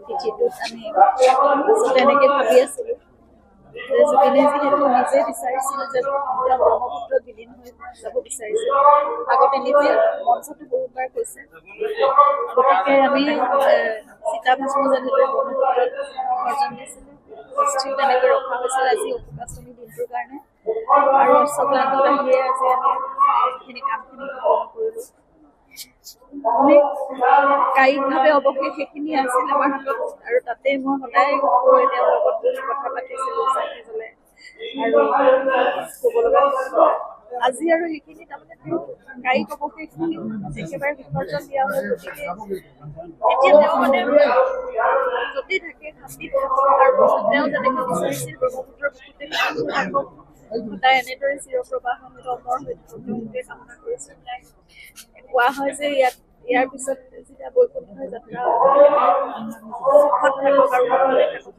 তিথিটোত আমি আচলতে এনেকৈ ভাবি আছিলোঁ যে জুবিনে যিহেতু নিজে বিচাৰিছিল যে তেওঁ ব্ৰহ্মপুত্ৰত বিলীন হৈ যাব বিচাৰিছিল, আগতে নিজে মঞ্চটো বহুতবাৰ কৈছে। গতিকে আমি চিতাভস্ম যেনেকৈ ব্ৰহ্মপুত্ৰত বিসৰ্জন দিছিলোঁ, অস্থিও তেনেকৈ ৰখা হৈছিল আজি অশোকাষ্টমী দিনটোৰ কাৰণে। আৰু অশ্বক্লান্ত আহিয়ে আজি আমি এইখিনি কামখিনি সম্পূৰ্ণ কৰিলোঁ। কায়িকভাৱে অৱশেষ সেইখিনি আছিল আমাৰ হাতত, আৰু তাতে মই সদায় গৈ তেওঁৰ লগত বহি কথা পাতিছিলোঁ, চাকি জ্বলাই। আৰু ক'ব লগা আজি আৰু সেইখিনি তাৰমানে তেওঁ কায়িক অৱশেষখিনি একেবাৰে বিসৰ্জন দিয়া হয়। গতিকে এতিয়া তেওঁ মানে য'তেই থাকে শান্তিত থাকক, আৰু তেওঁ যেনেকৈ বিচাৰিছিল ব্ৰহ্মপুত্ৰৰ বুকুতে থাকক, সদায় এনেদৰে চিৰপ্ৰবাহ অমৰ হৈ থাকক, সেইটোৱে কামনা কৰিছোঁ। কোৱা হয় যে ইয়াৰ পিছত যেতিয়া বৈকুণ্ঠ যাত্ৰা সুখত থাকক আৰু সুখলে থাকক।